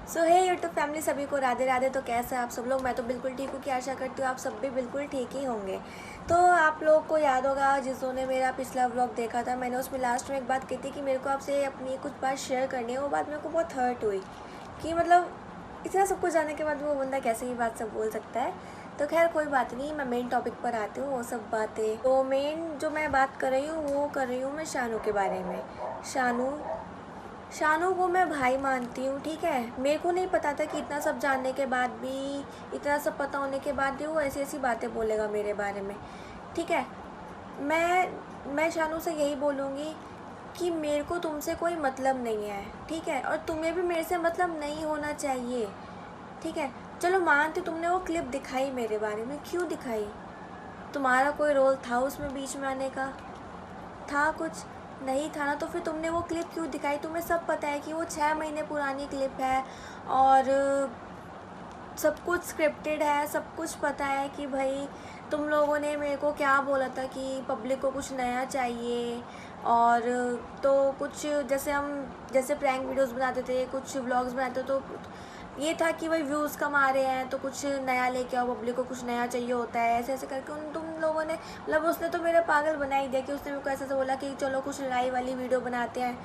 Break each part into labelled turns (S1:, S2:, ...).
S1: सो हे YouTube family, सभी को राधे राधे। तो कैसे हैं आप सब लोग? मैं तो बिल्कुल ठीक हूँ। कि आशा करती हूँ आप सब भी बिल्कुल ठीक ही होंगे। तो आप लोगों को याद होगा, जिसने मेरा पिछला व्लॉग देखा था, मैंने उसमें लास्ट में एक बात कही थी कि मेरे को आपसे अपनी कुछ बात शेयर करनी है। वो बात मेरे को बहुत हर्ट हुई कि मतलब इतना सब कुछ जानने के बाद वो बंदा कैसे ये बात सब बोल सकता है। तो खैर कोई बात नहीं, मैं मेन टॉपिक पर आती हूँ। वो सब बातें तो मेन जो मैं बात कर रही हूँ वो कर रही हूँ मैं शानू के बारे में। शानू शानू को मैं भाई मानती हूँ, ठीक है। मेरे को नहीं पता था कि इतना सब जानने के बाद भी, इतना सब पता होने के बाद भी वो ऐसी ऐसी बातें बोलेगा मेरे बारे में, ठीक है। मैं शानू से यही बोलूँगी कि मेरे को तुमसे कोई मतलब नहीं है, ठीक है। और तुम्हें भी मेरे से मतलब नहीं होना चाहिए, ठीक है। चलो मानती, तुमने वो क्लिप दिखाई मेरे बारे में, क्यों दिखाई? तुम्हारा कोई रोल था उसमें बीच में आने का? था कुछ? नहीं था ना। तो फिर तुमने वो क्लिप क्यों दिखाई? तुम्हें सब पता है कि वो 6 महीने पुरानी क्लिप है और सब कुछ स्क्रिप्टेड है। सब कुछ पता है कि भाई तुम लोगों ने मेरे को क्या बोला था कि पब्लिक को कुछ नया चाहिए। और तो कुछ जैसे प्रैंक वीडियोस बनाते थे, कुछ व्लॉग्स बनाते थे, तो ये था कि भाई व्यूज़ कम आ रहे हैं तो कुछ नया लेके आओ, पब्लिक को कुछ नया चाहिए होता है। ऐसे ऐसे करके उन तुम लोगों ने, मतलब उसने तो मेरा पागल बना ही दिया कि उसने मेरे को ऐसे ऐसे बोला कि चलो कुछ लड़ाई वाली वीडियो बनाते हैं।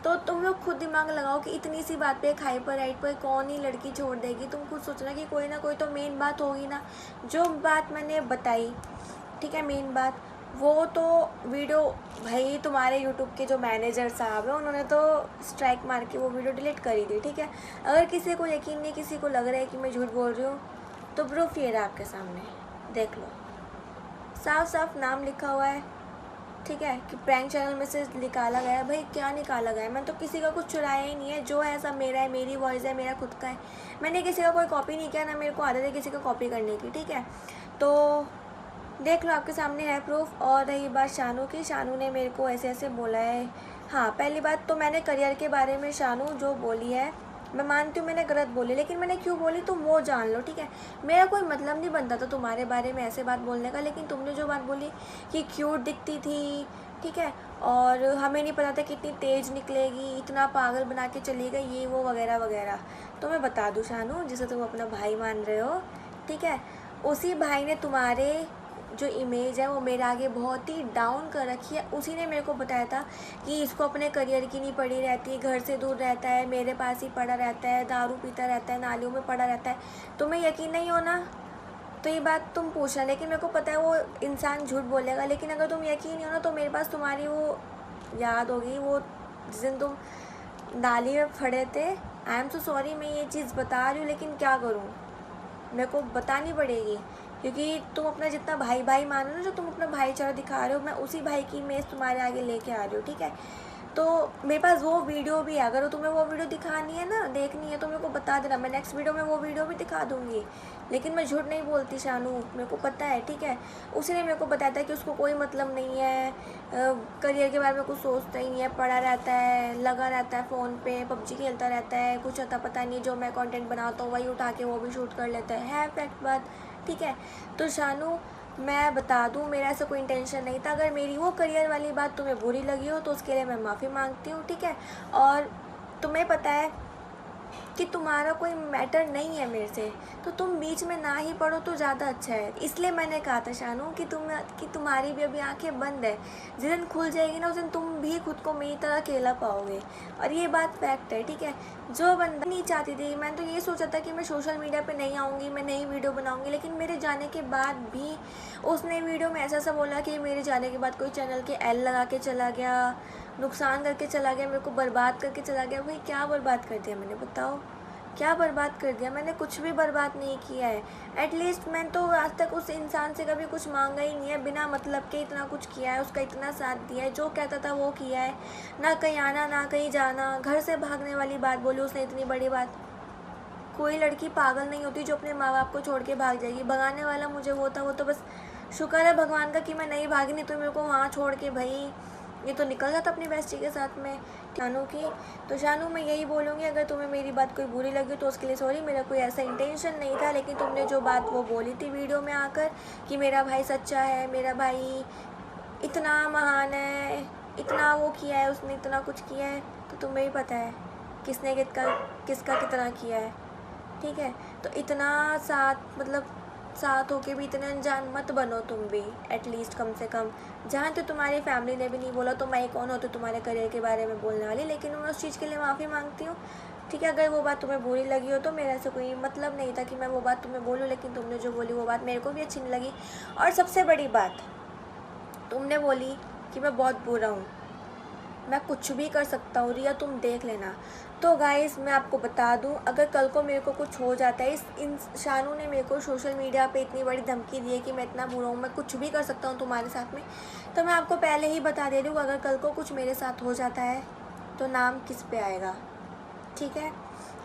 S1: तो तुम लोग खुद दिमाग लगाओ कि इतनी सी बात पे एक हाइपर राइट पर कौन ही लड़की छोड़ देगी। तुम खुद सोचना कि कोई ना कोई तो मेन बात होगी ना। जो बात मैंने बताई, ठीक है, मेन बात वो तो वीडियो, भाई तुम्हारे यूट्यूब के जो मैनेजर साहब हैं उन्होंने तो स्ट्राइक मार के वो वीडियो डिलीट कर ही दी, ठीक है। अगर किसी को यकीन नहीं, किसी को लग रहा है कि मैं झूठ बोल रही हूँ, तो प्रूफ ये रहा आपके सामने, देख लो। साफ साफ नाम लिखा हुआ है, ठीक है, कि प्रैंक चैनल में से निकाला गया है। भाई क्या निकाला गया है? मैंने तो किसी का कुछ चुराया ही नहीं है। जो है सब मेरा है, मेरी वॉइस है, मेरा खुद का है। मैंने किसी का कोई कॉपी नहीं किया, ना मेरे को आदत है किसी का कॉपी करने की, ठीक है। तो देख लो, आपके सामने है प्रूफ। और रही बात शानू की, शानू ने मेरे को ऐसे ऐसे बोला है। हाँ, पहली बात तो मैंने करियर के बारे में शानू जो बोली है, मैं मानती हूँ मैंने गलत बोली, लेकिन मैंने क्यों बोली तुम वो जान लो, ठीक है। मेरा कोई मतलब नहीं बनता था तुम्हारे बारे में ऐसे बात बोलने का, लेकिन तुमने जो बात बोली कि क्यूट दिखती थी, ठीक है, और हमें नहीं पता था कितनी तेज़ निकलेगी, इतना पागल बना के चली गई, ये वो वगैरह वगैरह। तो मैं बता दूँ शानू, जिसे तुम अपना भाई मान रहे हो, ठीक है, उसी भाई ने तुम्हारे जो इमेज है वो मेरे आगे बहुत ही डाउन कर रखी है। उसी ने मेरे को बताया था कि इसको अपने करियर की नहीं पड़ी रहती, घर से दूर रहता है, मेरे पास ही पड़ा रहता है, दारू पीता रहता है, नालियों में पड़ा रहता है। तुम्हें यकीन नहीं हो ना, तो ये बात तुम पूछना, लेकिन मेरे को पता है वो इंसान झूठ बोलेगा। लेकिन अगर तुम यकीन नहीं हो ना, तो मेरे पास तुम्हारी वो याद होगी, वो जिस दिन तुम नाली में पड़े थे। आई एम सो सॉरी, मैं ये चीज़ बता रही हूँ, लेकिन क्या करूँ, मेरे को बतानी पड़ेगी। क्योंकि तुम अपना जितना भाई भाई मानो ना, जो तुम अपना भाईचारा दिखा रहे हो, मैं उसी भाई की इमेज तुम्हारे आगे लेके आ रही हूँ, ठीक है। तो मेरे पास वो वीडियो भी है, अगर तुम्हें वो वीडियो दिखानी है ना, देखनी है, तो मेरे को बता देना, मैं नेक्स्ट वीडियो में वो वीडियो भी दिखा दूँगी। लेकिन मैं झूठ नहीं बोलती शानू, मेरे को पता है, ठीक है। उसी ने मेरे को बताया था कि उसको कोई मतलब नहीं है, करियर के बारे में कुछ सोचता ही नहीं है, पड़ा रहता है, लगा रहता है फ़ोन पे, पबजी खेलता रहता है, कुछ अता पता नहीं, जो मैं कंटेंट बनाता हूँ वही उठा के वो भी शूट कर लेता है फैक्ट बात, ठीक है। तो शानू, मैं बता दूँ, मेरा ऐसा कोई इंटेंशन नहीं था। अगर मेरी वो करियर वाली बात तुम्हें बुरी लगी हो तो उसके लिए मैं माफ़ी मांगती हूँ, ठीक है। और तुम्हें पता है कि तुम्हारा कोई मैटर नहीं है मेरे से, तो तुम बीच में ना ही पढ़ो तो ज़्यादा अच्छा है। इसलिए मैंने कहा था शानू कि तुम्हारी भी अभी आंखें बंद है, जिस दिन खुल जाएगी ना उस दिन तुम भी खुद को मेरी तरह अकेला पाओगे। और ये बात फैक्ट है, ठीक है। जो बंदा नहीं चाहती थी, मैंने तो ये सोचा था कि मैं सोशल मीडिया पे नहीं आऊँगी, मैं नई वीडियो बनाऊँगी, लेकिन मेरे जाने के बाद भी उसने वीडियो में ऐसा ऐसा बोला कि मेरे जाने के बाद कोई चैनल के एल लगा के चला गया, नुकसान करके चला गया, मेरे को बर्बाद करके चला गया। भाई क्या बर्बाद कर दिया मैंने, बताओ क्या बर्बाद कर दिया? मैंने कुछ भी बर्बाद नहीं किया है। एटलीस्ट मैंने तो आज तक उस इंसान से कभी कुछ मांगा ही नहीं है, बिना मतलब के इतना कुछ किया है, उसका इतना साथ दिया है, जो कहता था वो किया है। ना कहीं आना ना कहीं जाना, घर से भागने वाली बात बोली उसने, इतनी बड़ी बात। कोई लड़की पागल नहीं होती जो अपने माँ बाप को छोड़ के भाग जाएगी। भगाने वाला मुझे वो था, वो तो बस शुक्र है भगवान का कि मैं नहीं भागी, नहीं तो मेरे को वहाँ छोड़ के भाई ये तो निकल जाता अपनी बेस्टी के साथ में। शानू की, तो शानू मैं यही बोलूँगी, अगर तुम्हें मेरी बात कोई बुरी लगी तो उसके लिए सॉरी, मेरा कोई ऐसा इंटेंशन नहीं था। लेकिन तुमने जो बात वो बोली थी वीडियो में आकर कि मेरा भाई सच्चा है, मेरा भाई इतना महान है, इतना वो किया है उसने, इतना कुछ किया है, तो तुम्हें ही पता है किसने किसका कितना किया है, ठीक है। तो इतना साथ मतलब साथ होके भी इतने अनजान मत बनो तुम भी, एटलीस्ट कम से कम। जहाँ तो तुम्हारी फैमिली ने भी नहीं बोला तो मैं कौन होती तुम्हारे करियर के बारे में बोलने वाली, लेकिन मैं उस चीज़ के लिए माफ़ी मांगती हूँ, ठीक है। अगर वो बात तुम्हें बुरी लगी हो तो मेरा से कोई मतलब नहीं था कि मैं वो बात तुम्हें बोलूँ, लेकिन तुमने जो बोली वो बात मेरे को भी अच्छी नहीं लगी। और सबसे बड़ी बात, तुमने बोली कि मैं बहुत बुरा हूँ, मैं कुछ भी कर सकता हूँ रिया, तुम देख लेना। तो गाइस मैं आपको बता दूँ, अगर कल को मेरे को कुछ हो जाता है, शानू ने मेरे को सोशल मीडिया पे इतनी बड़ी धमकी दी है कि मैं इतना बुरा हूँ, मैं कुछ भी कर सकता हूँ तुम्हारे साथ में, तो मैं आपको पहले ही बता दे रही हूँ, अगर कल को कुछ मेरे साथ हो जाता है तो नाम किस पे आएगा, ठीक है।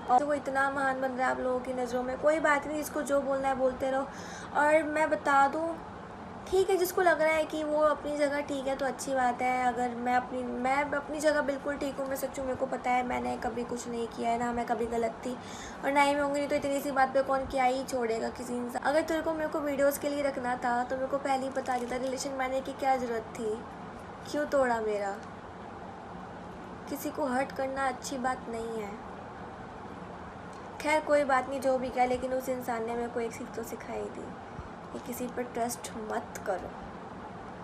S1: और वो इतना महान बन रहा है आप लोगों की नज़रों में, कोई बात नहीं, इसको जो बोलना है बोलते रहो। और मैं बता दूँ, ठीक है, जिसको लग रहा है कि वो अपनी जगह ठीक है तो अच्छी बात है। अगर मैं अपनी जगह बिल्कुल ठीक हूँ, मैं सच हूँ, मेरे को पता है मैंने कभी कुछ नहीं किया है, ना मैं कभी गलत थी और ना ही मैं होंगी, नहीं तो इतनी सी बात पे कौन क्या ही छोड़ेगा किसी इंसान। अगर तेरे को मेरे को वीडियोज़ के लिए रखना था तो मेरे को पहले ही बता देता, रिलेशन बनाने की क्या ज़रूरत थी, क्यों तोड़ा मेरा। किसी को हर्ट करना अच्छी बात नहीं है। खैर कोई बात नहीं, जो भी क्या, लेकिन उस इंसान ने मेरे को एक सीख तो सिखाई थी कि किसी पर ट्रस्ट मत करो।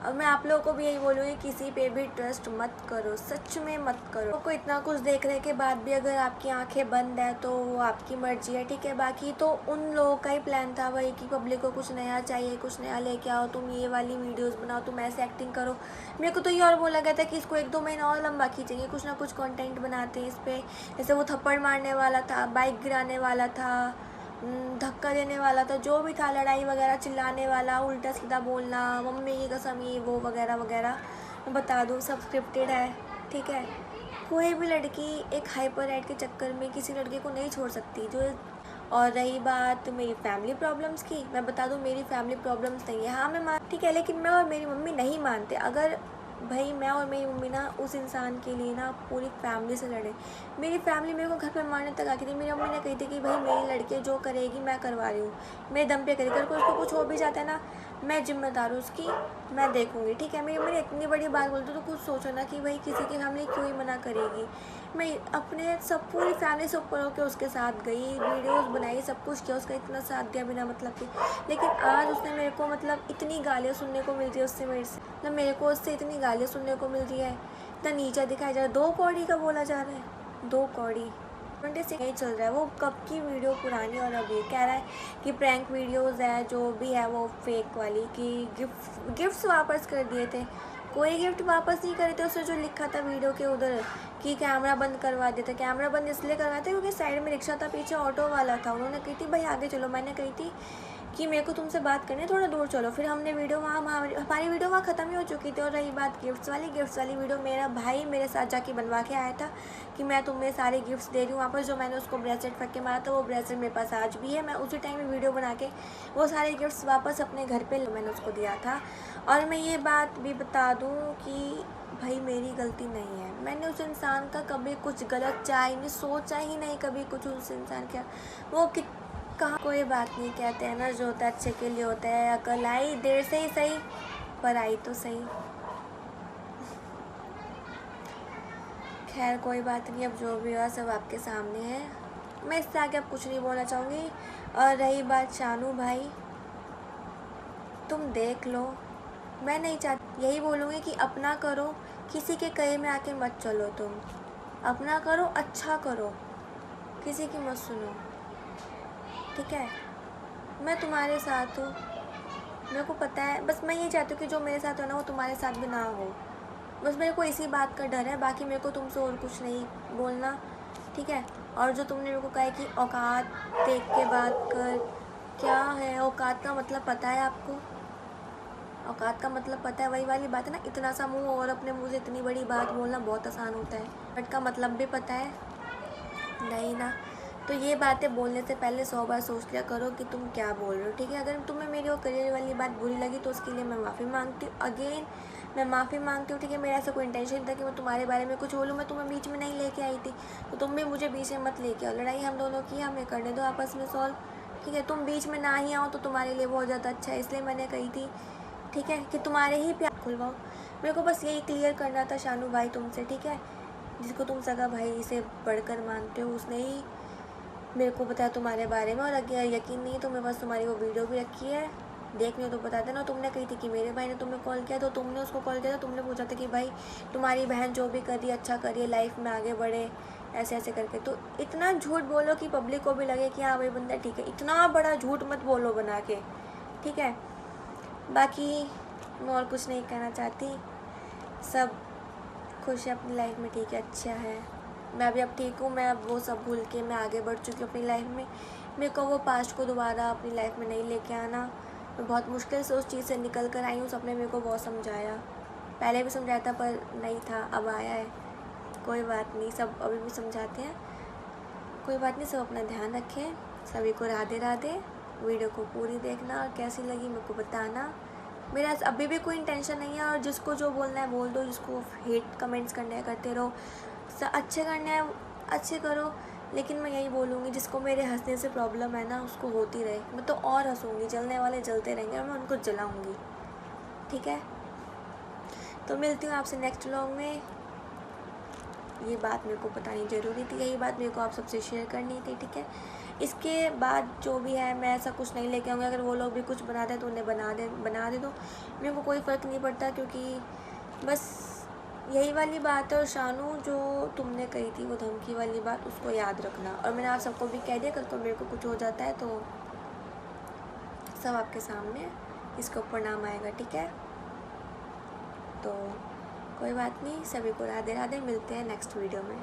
S1: और मैं आप लोगों को भी यही बोलूँगी, किसी पे भी ट्रस्ट मत करो, सच में मत करो। को इतना कुछ देखने के बाद भी अगर आपकी आंखें बंद है तो वो आपकी मर्जी है, ठीक है। बाकी तो उन लोगों का ही प्लान था वही कि पब्लिक को कुछ नया चाहिए, कुछ नया लेके आओ, तुम ये वाली वीडियोस बनाओ, तुम ऐसे एक्टिंग करो। मेरे को तो ये और बोला गया था कि इसको 1-2 महीना और लंबा खींचेंगे, कुछ ना कुछ कंटेंट बनाते हैं इस पर। जैसे वो थप्पड़ मारने वाला था, बाइक गिराने वाला था, धक्का देने वाला था, जो भी था, लड़ाई वगैरह, चिल्लाने वाला, उल्टा सीधा बोलना, मम्मी की कसम, ये वो वगैरह वगैरह। मैं बता दूँ सब स्क्रिप्टेड है, ठीक है। कोई भी लड़की एक हाइपर एक्ट के चक्कर में किसी लड़के को नहीं छोड़ सकती जो। और रही बात मेरी फैमिली प्रॉब्लम्स की, मैं बता दूँ मेरी फैमिली प्रॉब्लम्स नहीं है, हाँ मैं मान, ठीक है, लेकिन मैं और मेरी मम्मी नहीं मानते। अगर भाई मैं और मेरी मम्मी ना उस इंसान के लिए ना पूरी फैमिली से लड़े, मेरी फैमिली मेरे को घर पे मारने तक आती थी। मेरी मम्मी ने कही थी कि भाई मेरी लड़की जो करेगी मैं करवा रही हूँ, मेरे दम पे करेगी, करके उसको कुछ हो भी जाता है ना, मैं जिम्मेदार हूँ उसकी, मैं देखूँगी, ठीक है। मेरी मम्मी ने इतनी बड़ी बात बोलती तो कुछ सोचो ना कि भाई किसी की फैमिली क्यों ही मना करेगी। मैं अपने सब पूरी फैमिली से ऊपर होकर उसके साथ गई, वीडियोस बनाई, सब कुछ किया, उसका इतना साथ दिया बिना मतलब के। लेकिन आज उसने मेरे को मतलब इतनी गालियाँ सुनने को मिल रही है उससे, मेरे को उससे इतनी गालियाँ सुनने को मिल रही है, इतना नीचा दिखाया जा रहा है। 2 कौड़ी का बोला जा रहा है, 2 कौड़ी 26 नहीं चल रहा है। वो कब की वीडियो पुरानी, और अभी कह रहा है कि प्रैंक वीडियोस है जो भी है वो फेक वाली, कि गिफ्ट्स वापस कर दिए थे। कोई गिफ्ट वापस नहीं करे थे, उसने जो लिखा था वीडियो के उधर कि कैमरा बंद करवा देते। कैमरा बंद इसलिए करवाया था क्योंकि साइड में रिक्शा था, पीछे ऑटो वाला था। उन्होंने कही थी भाई आगे चलो, मैंने कही थी कि मेरे को तुमसे बात करनी है, थोड़ा दूर चलो। फिर हमने वीडियो हमारी वीडियो वहाँ ख़त्म ही हो चुकी थी। और रही बात गिफ्ट्स वाली वीडियो, मेरा भाई मेरे साथ जाके बनवा के आया था कि मैं तुम्हें सारे गिफ्ट्स दे रही हूँ वापस। जो मैंने उसको ब्रेसलेट फेंक के मारा था वो ब्रेसलेट मेरे पास आज भी है। मैं उसी टाइम में वीडियो बना के वो सारे गिफ्ट्स वापस अपने घर पे मैंने उसको दिया था। और मैं ये बात भी बता दूँ कि भाई मेरी गलती नहीं है, मैंने उस इंसान का कभी कुछ गलत चाहा ही नहीं, सोचा ही नहीं कभी कुछ उस इंसान का। वो कहाँ, कोई बात नहीं, कहते हैं ना जो होता है अच्छे के लिए होता है। अकल आई देर से ही सही, पर आई तो सही। खैर कोई बात नहीं, अब जो भी हुआ सब आपके सामने है, मैं इससे आगे अब कुछ नहीं बोलना चाहूँगी। और रही बात शानू भाई, तुम देख लो, मैं नहीं चाहती, यही बोलूँगी कि अपना करो, किसी के कहे में आके मत चलो। तुम अपना करो, अच्छा करो, किसी की मत सुनो, ठीक है। मैं तुम्हारे साथ हूँ, मेरे को पता है। बस मैं ये चाहती हूँ कि जो मेरे साथ हो ना वो तुम्हारे साथ भी ना हो, बस मेरे को इसी बात का डर है। बाकी मेरे को तुमसे और कुछ नहीं बोलना, ठीक है। और जो तुमने मेरे को कहा है कि औकात देख के बात कर, क्या है औकात का मतलब पता है आपको? औकात का मतलब पता है? वही वाली बात है ना, इतना सा मुंह और अपने मुंह से इतनी बड़ी बात बोलना बहुत आसान होता है, बट का मतलब भी पता है नहीं ना। तो ये बातें बोलने से पहले 100 बार सोच लिया करो कि तुम क्या बोल रहे हो, ठीक है। अगर तुम्हें मेरी वो करियर वाली बात बुरी लगी तो उसके लिए मैं माफ़ी मांगती हूँ। अगेन मैं माफ़ी मांगती हूँ, ठीक है। मेरा ऐसा कोई इंटेंशन नहीं था कि मैं तुम्हारे बारे में कुछ बोलूँ, मैं तुम्हें बीच में नहीं लेके आई थी, तो तुम भी मुझे बीच में मत लेके आओ। लड़ाई हम दोनों की, हमें करने दो आपस में सॉल्व, ठीक है। तुम बीच में ना ही आओ तो तुम्हारे लिए बहुत ज़्यादा अच्छा है, इसलिए मैंने कही थी, ठीक है, कि तुम्हारे ही प्यार खुलवाओ। मेरे को बस यही क्लियर करना था शानू भाई तुमसे, ठीक है। जिसको तुम सगा भाई से बढ़कर मानते हो, उसने ही मेरे को बताया तुम्हारे बारे में। और अगर यकीन नहीं तो मेरे पास तुम्हारी वो वीडियो भी रखी है, देखनी हो तो बता देना। तुमने कही थी कि मेरे भाई ने तुम्हें कॉल किया, तो तुमने उसको कॉल किया था, तुमने पूछा था कि भाई तुम्हारी बहन जो भी कर रही है अच्छा करिए, लाइफ में आगे बढ़े, ऐसे ऐसे करके। तो इतना झूठ बोलो कि पब्लिक को भी लगे कि हाँ भाई बंदा ठीक है। इतना बड़ा झूठ मत बोलो बना के, ठीक है। बाकी मैं और कुछ नहीं कहना चाहती, सब खुश है अपनी लाइफ में, ठीक है, अच्छा है। मैं भी अब ठीक हूँ, मैं अब वो सब भूल के मैं आगे बढ़ चुकी हूँ अपनी लाइफ में। मेरे को वो पास्ट को दोबारा अपनी लाइफ में नहीं लेके आना। मैं बहुत मुश्किल से उस चीज़ से निकल कर आई हूँ। सबने मेरे को बहुत समझाया, पहले भी समझाया था पर नहीं था, अब आया है। कोई बात नहीं, सब अभी भी समझाते हैं, कोई बात नहीं। सब अपना ध्यान रखें। सभी को राधे राधे। वीडियो को पूरी देखना और कैसी लगी मेरे को बताना। मेरा अभी भी कोई इंटेंशन नहीं है, और जिसको जो बोलना है बोल दो, जिसको हेट कमेंट्स करने हैं करते रहो, अच्छे करने हैं अच्छे करो। लेकिन मैं यही बोलूँगी, जिसको मेरे हंसने से प्रॉब्लम है ना, उसको होती रहे। मैं तो और हंसूँगी, जलने वाले जलते रहेंगे और मैं उनको जलाऊँगी, ठीक है। तो मिलती हूँ आपसे नेक्स्ट व्लॉग में। ये बात मेरे को बतानी ज़रूरी थी, यही बात मेरे को आप सबसे शेयर करनी थी, ठीक है। इसके बाद जो भी है मैं ऐसा कुछ नहीं लेके आऊँगी। अगर वो लोग भी कुछ बना दें तो उन्हें बना दे दो, मेरे को कोई फ़र्क नहीं पड़ता। क्योंकि बस यही वाली बात है। और शानू, जो तुमने कही थी वो धमकी वाली बात, उसको याद रखना। और मैंने आप सबको भी कह दिया, कल को मेरे को कुछ हो जाता है तो सब आपके सामने इसके ऊपर नाम आएगा, ठीक है। तो कोई बात नहीं, सभी को राधे राधे। मिलते हैं नेक्स्ट वीडियो में।